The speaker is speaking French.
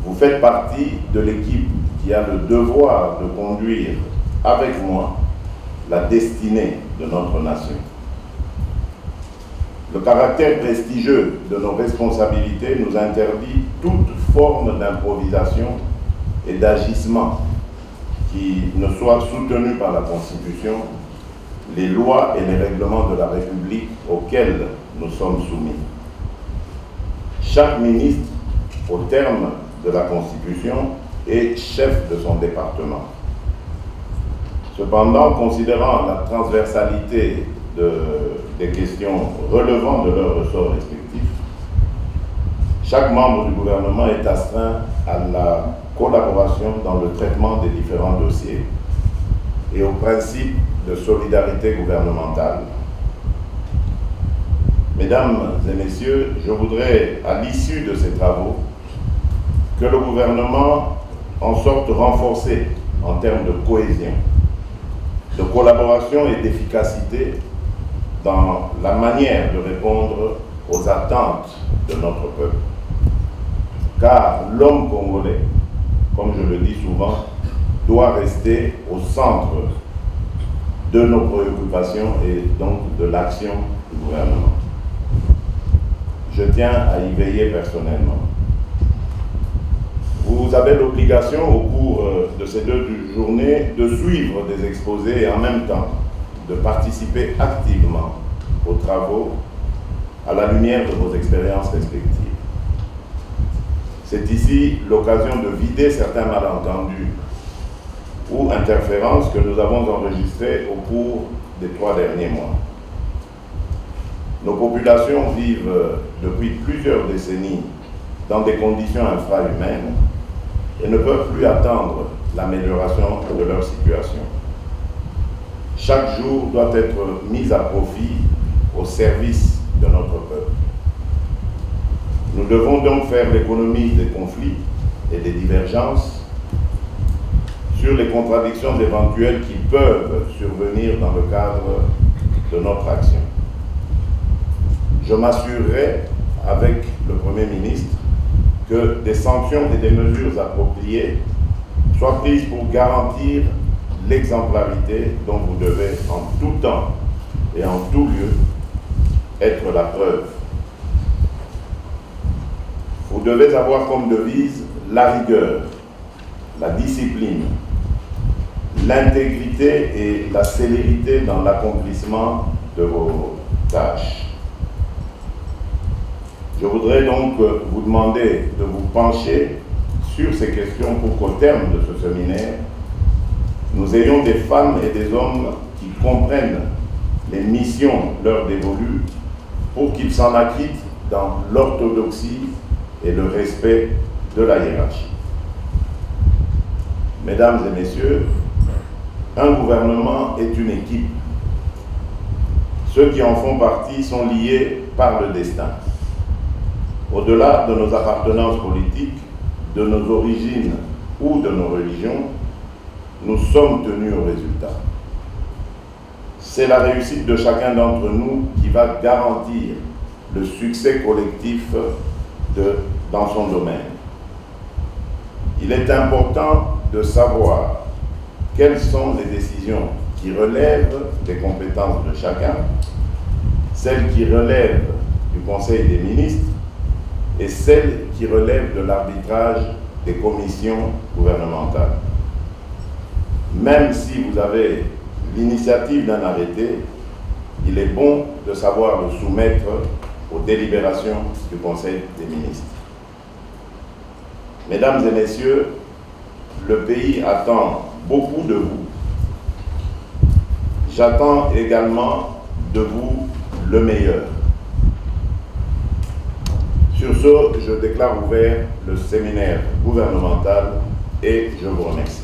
Vous faites partie de l'équipe qui a le devoir de conduire avec moi la destinée de notre nation. Le caractère prestigieux de nos responsabilités nous interdit toute forme d'improvisation et d'agissement qui ne soit soutenu par la Constitution, les lois et les règlements de la République auxquels nous sommes soumis. Chaque ministre, au terme de la Constitution, est chef de son département. Cependant, considérant la transversalité des questions relevant de leurs ressorts respectifs, chaque membre du gouvernement est astreint à la collaboration dans le traitement des différents dossiers et au principe de solidarité gouvernementale. Mesdames et messieurs, je voudrais, à l'issue de ces travaux, que le gouvernement en sorte renforcé en termes de cohésion, de collaboration et d'efficacité dans la manière de répondre aux attentes de notre peuple. Car l'homme congolais, comme je le dis souvent, doit rester au centre de nos préoccupations et donc de l'action du gouvernement. Je tiens à y veiller personnellement. Vous avez l'obligation, au cours de ces 2 journées, de suivre des exposés et en même temps de participer activement aux travaux à la lumière de vos expériences respectives. C'est ici l'occasion de vider certains malentendus ou interférences que nous avons enregistrés au cours des 3 derniers mois. Nos populations vivent depuis plusieurs décennies dans des conditions infrahumaines et ne peuvent plus attendre l'amélioration de leur situation. Chaque jour doit être mis à profit au service de notre peuple. Nous devons donc faire l'économie des conflits et des divergences sur les contradictions éventuelles qui peuvent survenir dans le cadre de notre action. Je m'assurerai avec le Premier ministre que des sanctions et des mesures appropriées soient prises pour garantir l'exemplarité dont vous devez en tout temps et en tout lieu être la preuve. Vous devez avoir comme devise la rigueur, la discipline, l'intégrité et la célérité dans l'accomplissement de vos tâches. Je voudrais donc vous demander de vous pencher sur ces questions pour qu'au terme de ce séminaire, nous ayons des femmes et des hommes qui comprennent les missions leur dévolues pour qu'ils s'en acquittent dans l'orthodoxie et le respect de la hiérarchie. Mesdames et messieurs, un gouvernement est une équipe. Ceux qui en font partie sont liés par le destin. Au-delà de nos appartenances politiques, de nos origines ou de nos religions, nous sommes tenus au résultat. C'est la réussite de chacun d'entre nous qui va garantir le succès collectif dans son domaine. Il est important de savoir quelles sont les décisions qui relèvent des compétences de chacun, celles qui relèvent du Conseil des ministres et celles qui relèvent de l'arbitrage des commissions gouvernementales. Même si vous avez l'initiative d'un arrêté, il est bon de savoir le soumettre aux délibérations du Conseil des ministres. Mesdames et messieurs, le pays attend beaucoup de vous. J'attends également de vous le meilleur. Sur ce, je déclare ouvert le séminaire gouvernemental et je vous remercie.